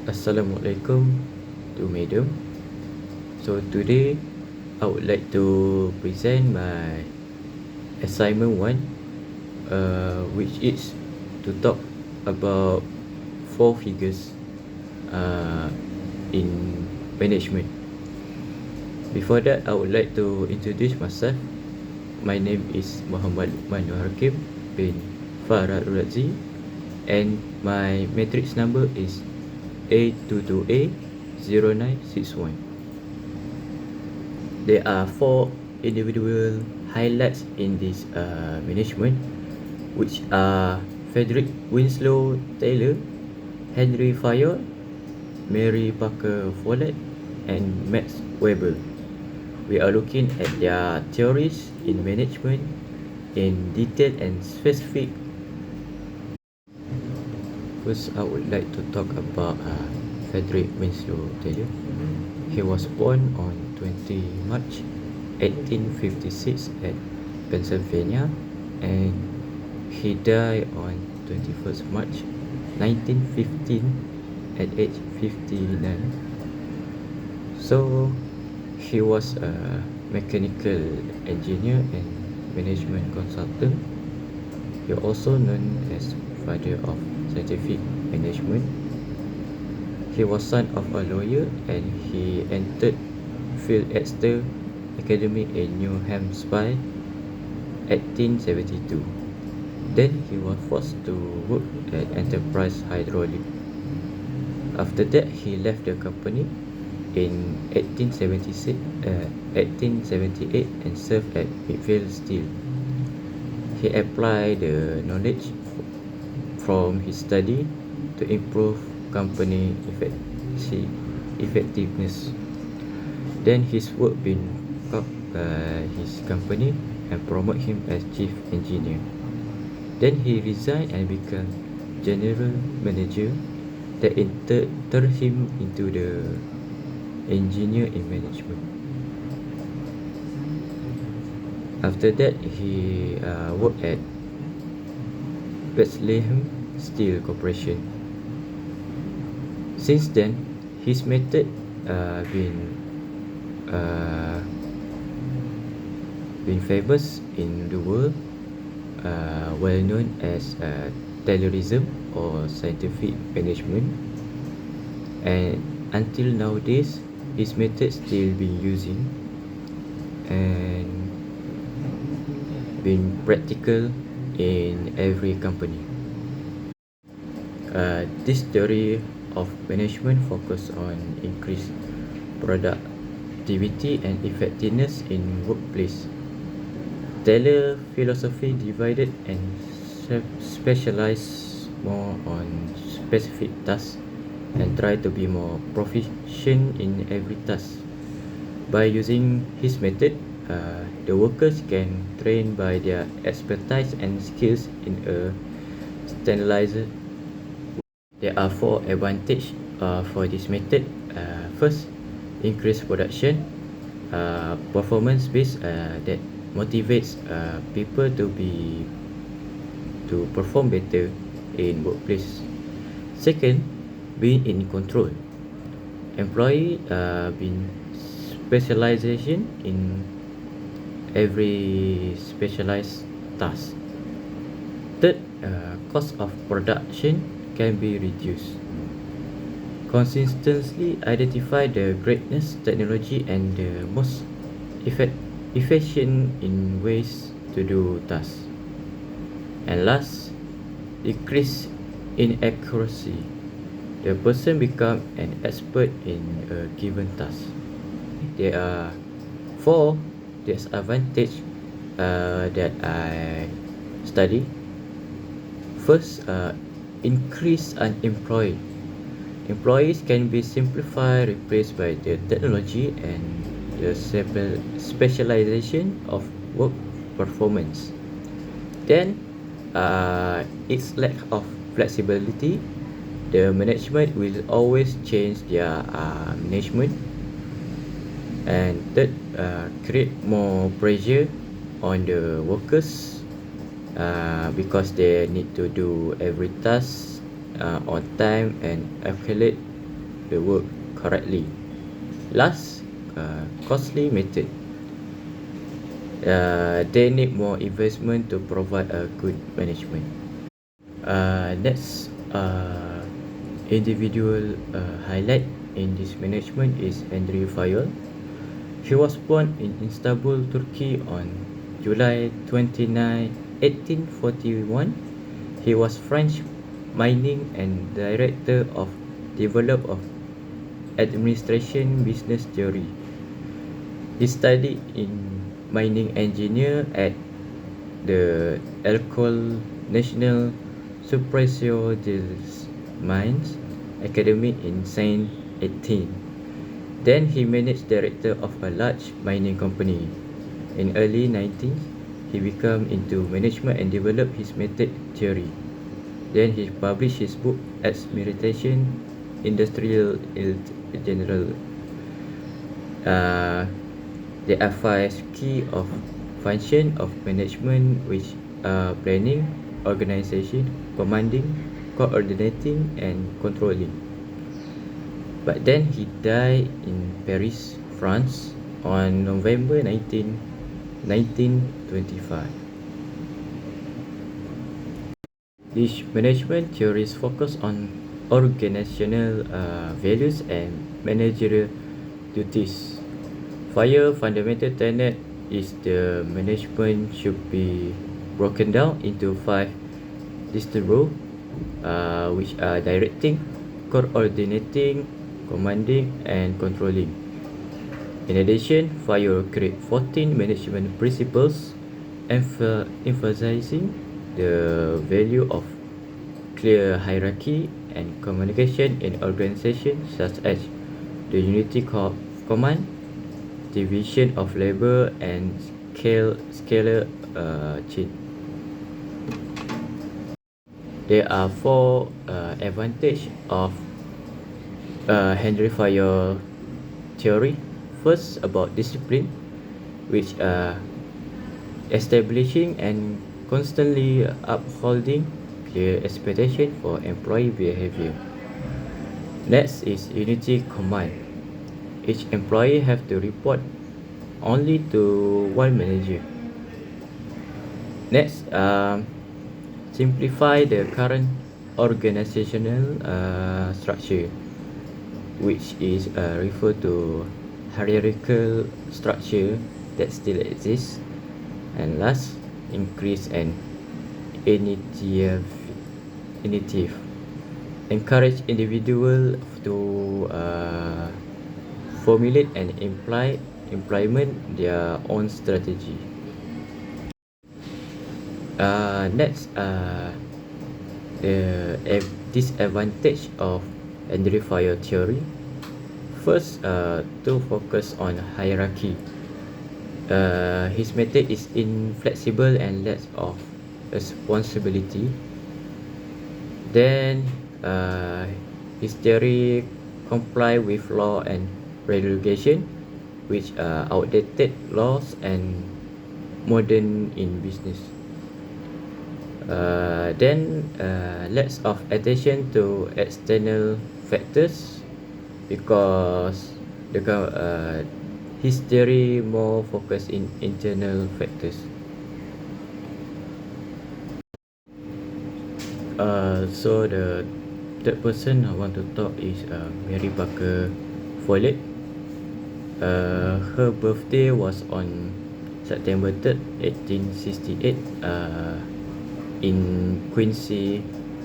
Assalamualaikum to Madam. So today I would like to present my assignment 1, which is to talk about four figures uh, in management. Before that, I would like to introduce myself. My name is Muhammad Lukman Hakim bin Farad Razi, and my matrix number is A22A0961. There are four individual highlights in this management, which are Frederick Winslow Taylor, Henry Fayol, Mary Parker Follett, and Max Weber. We are looking at their theories in management in detail and specific. First, I would like to talk about Frederick Winslow Taylor. He was born on 20 March 1856 at Pennsylvania, and he died on 21st March 1915 at age 59. So he was a mechanical engineer and management consultant. He also known as father of scientific management. He was son of a lawyer, and he entered Phil Exeter Academy in New Hampshire 1872. Then he was forced to work at Enterprise Hydraulic. After that, he left the company in 1878 and served at Midfield Steel. He applied the knowledge from his study to improve company effectiveness. Then his work been caught by his company and promote him as chief engineer. Then he resigned and became general manager. That turned him into the engineer in management. After that, he worked at Bethlehem Steel Corporation. Since then, his method been famous in the world, well known as Taylorism or scientific management, and until nowadays his method still being using and been practical in every company. This theory of management focus on increased productivity and effectiveness in workplace. Taylor philosophy divided and specialized more on specific tasks and try to be more proficient in every task. By using his method, the workers can train by their expertise and skills in a standardized. There are four advantages for this method. First, increased production, performance based that motivates people to perform better in workplace. Second, being in control. Employee being specialization in every specialized task. Third, cost of production can be reduced. Consistently identify the greatness technology and the most efficient in ways to do tasks. And last, decrease inaccuracy. The person become an expert in a given task. There are four disadvantages that I study. First, increase unemployed. Employees can be simplified, replaced by the technology and the specialization of work performance. Then, its lack of flexibility. The management will always change their management. And third, create more pressure on the workers because they need to do every task on time and accurate the work correctly. Last, costly method. They need more investment to provide a good management. Next, individual highlight in this management is Andrew Fayol. He was born in Istanbul, Turkey on July 29, 1841. He was French mining and director of develop of administration business theory. He studied in mining engineer at the École Nationale Supérieure des Mines Academy in Saint Etienne. Then he managed director of a large mining company. In early 19th, he became into management and developed his method theory. Then he published his book Administration Industrial General. There are 5 key of function of management, which are planning, organization, commanding, coordinating, and controlling. But then he died in Paris, France on November 19, 1925. These management theories focus on organizational values and managerial duties. Fire fundamental tenet is the management should be broken down into 5 distinct roles, which are directing, coordinating, commanding, and controlling. In addition, Fire create 14 management principles emphasizing the value of clear hierarchy and communication in organization, such as the unity command, division of labor, and scalar chain. There are 4 advantages of Henry Fayol theory. First, about discipline, which are establishing and constantly upholding clear expectation for employee behavior. Next is unity command. Each employee have to report only to one manager. Next, simplify the current organizational structure, which is referred to hierarchical structure that still exists. And last, increase and initiative. Encourage individual to formulate and implement their own strategy. Next, the disadvantage of Andrew Fayol theory. First, to focus on hierarchy. His method is inflexible and less of responsibility. Then, his theory comply with law and regulation, which are outdated laws and modern in business. Then less of attention to external factors, because his theory more focused in internal factors. So the third person I want to talk is Mary Parker Follett. Her birthday was on September 3rd, 1868, in Quincy,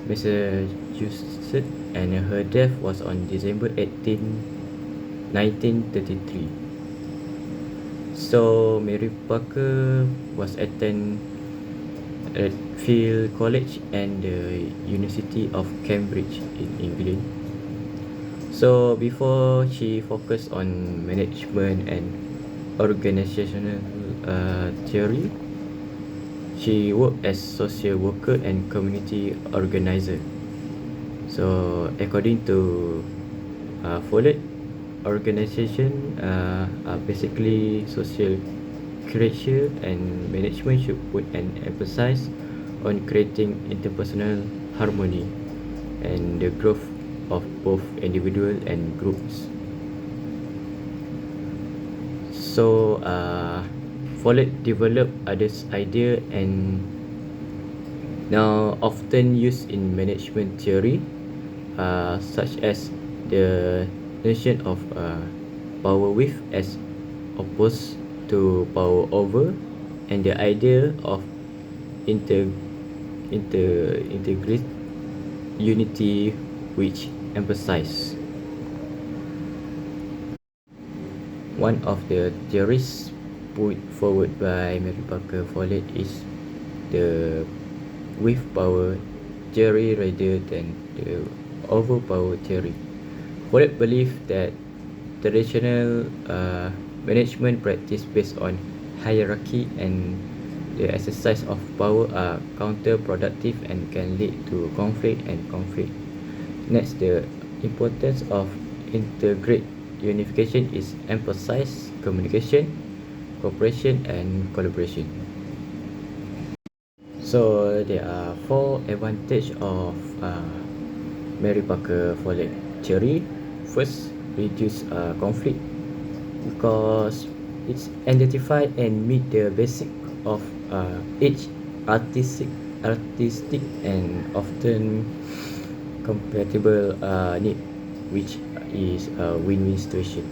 Massachusetts, and her death was on December 18, 1933. So Mary Parker was attend Redfield College and the University of Cambridge in England. So before she focused on management and organizational theory, she worked as social worker and community organizer. So according to Follett, organization are basically social creation, and management should put an emphasis on creating interpersonal harmony and the growth of both individual and groups. So Follett developed this idea and now often used in management theory, such as the notion of power with as opposed to power over, and the idea of integrate unity, which emphasize one of the theories put forward by Mary Parker Follett is the with power theory rather than the overpower theory. Follett believed that traditional management practice based on hierarchy and the exercise of power are counterproductive and can lead to conflict. Next, the importance of integrate unification is emphasized communication, cooperation, and collaboration. So there are 4 advantages of Mary Parker Follett theory. First, reduce conflict because it's identify and meet the basic of each artistic and often compatible need, which is a win-win situation.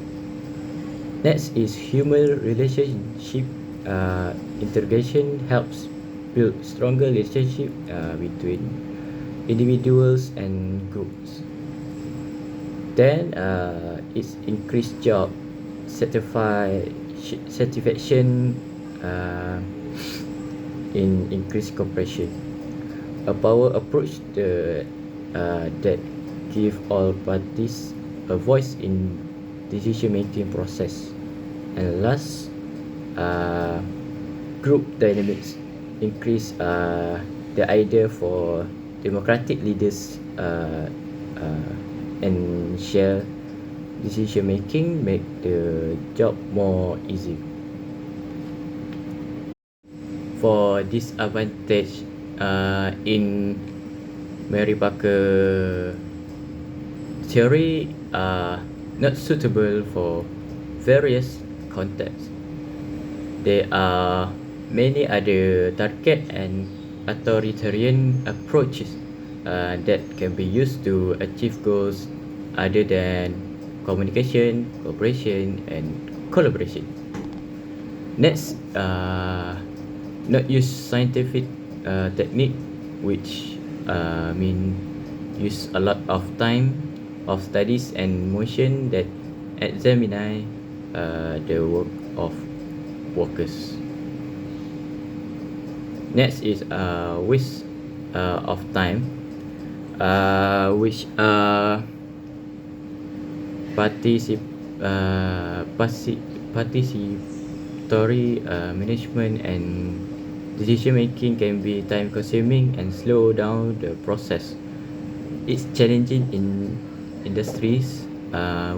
Next is human relationship integration helps build stronger relationship between individuals and groups. Then it's increased job satisfaction in increased cooperation. A power approach that give all parties a voice in decision making process. And last, group dynamics increase the idea for democratic leaders and share decision making make the job more easy. For disadvantage in Mary Parker theory are not suitable for various contexts. There are many other target and authoritarian approaches that can be used to achieve goals other than communication, cooperation, and collaboration. Next, not use scientific technique, which mean use a lot of time of studies and motion that examine the work of workers. Next is waste of time, which participatory management and decision making can be time consuming and slow down the process. It's challenging in industries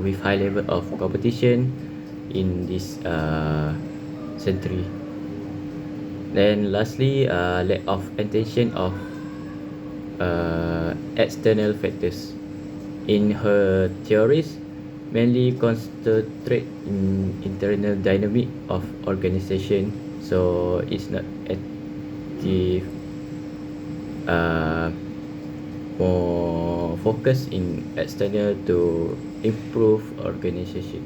with high level of competition in this century. Then lastly, lack of attention of external factors. In her theories, mainly concentrate in internal dynamic of organization, so it's not active, more focus in external to improve organization.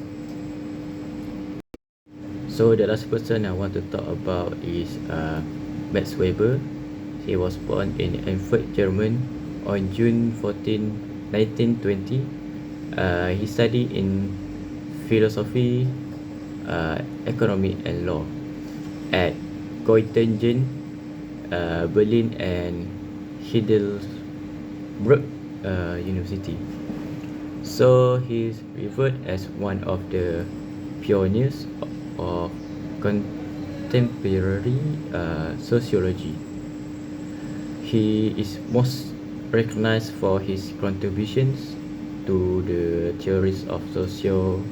So the last person I want to talk about is Max Weber. He was born in Frankfurt, Germany on June 14, 1920. He studied in philosophy, economy, and law at Göttingen, Berlin, and Heidelberg University. So he's revered as one of the pioneers of contemporary sociology. He is most recognized for his contributions to the theories of social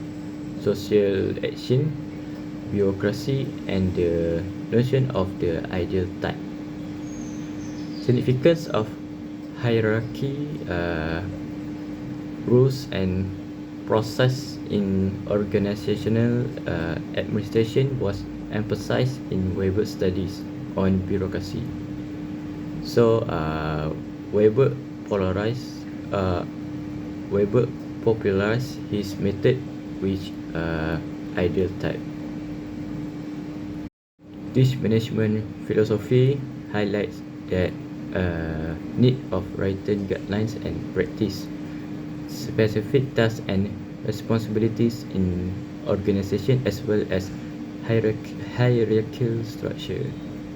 action, bureaucracy, and the notion of the ideal type. Significance of hierarchy rules and process in organizational administration was emphasized in Weber studies on bureaucracy. So Weber polarized uh, Weber popularized his method, which ideal type. This management philosophy highlights that need of written guidelines and practice specific tasks and responsibilities in organization as well as hierarchical structure.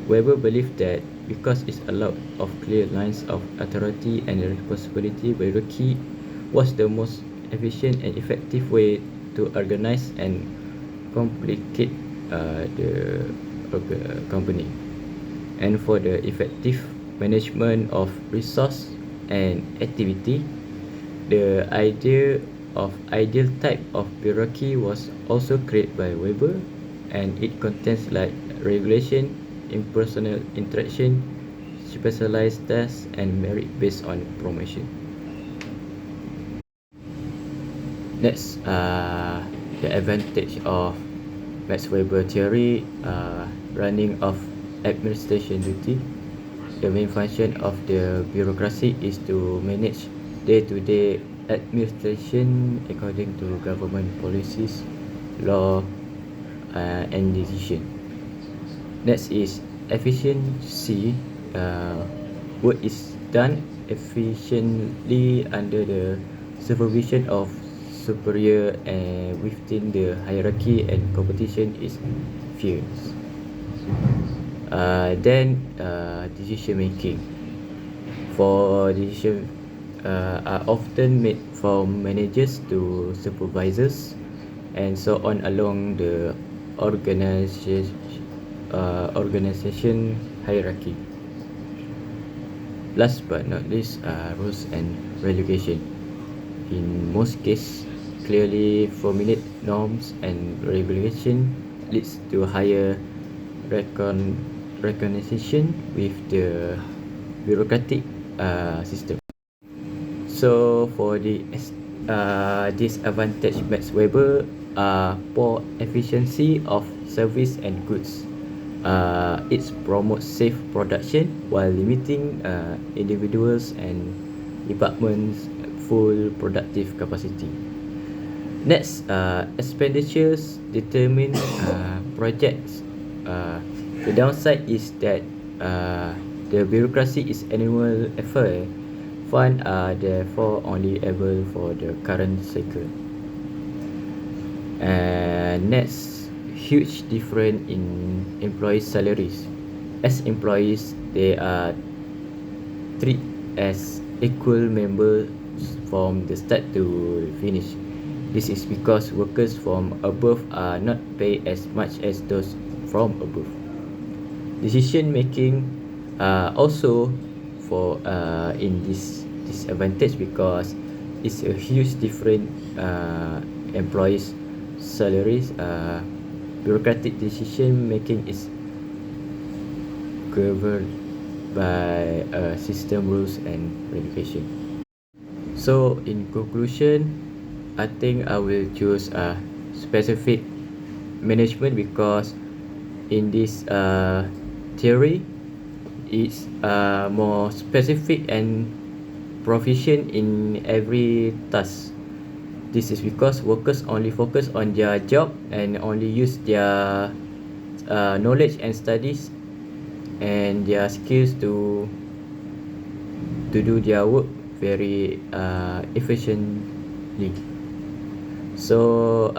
Weber believed that because it allowed of clear lines of authority and responsibility, hierarchy was the most efficient and effective way to organize and complicate the company. And for the effective management of resource and activity, the idea of ideal type of hierarchy was also created by Weber, and it contains like regulation, impersonal interaction, specialized tasks, and merit based on promotion. Next, the advantage of Max Weber theory, running of administration duty. The main function of the bureaucracy is to manage day-to-day administration according to government policies, law, and decision. Next is efficiency. Work is done efficiently under the supervision of superior and within the hierarchy, and competition is fierce. Then decision making. For decision are often made from managers to supervisors and so on along the organization hierarchy. Last but not least, rules and regulation. In most cases, clearly formulate norms and regulation leads to higher recognition with the bureaucratic system. So for the disadvantage Max Weber are poor efficiency of service and goods. It promotes safe production while limiting individuals and departments full productive capacity. Next, expenditures determine projects. The downside is that the bureaucracy is annual effort. Funds are therefore only able for the current cycle. And next, huge difference in employee salaries. As employees, they are treated as equal members from the start to finish. This is because workers from above are not paid as much as those from above. Decision making also for in this disadvantage because it's a huge different employees salaries. Bureaucratic decision making is governed by system rules and regulation. So in conclusion, I think I will choose specific management because in this theory it's more specific and proficient in every task. This is because workers only focus on their job and only use their knowledge and studies and their skills to do their work very efficiently. So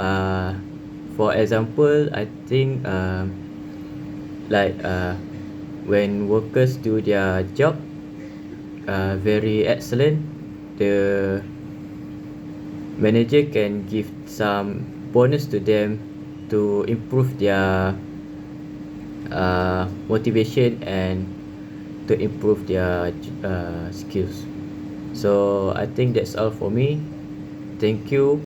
for example, I think like when workers do their job very excellent, the manager can give some bonus to them to improve their motivation and to improve their skills. So I think that's all for me. Thank you.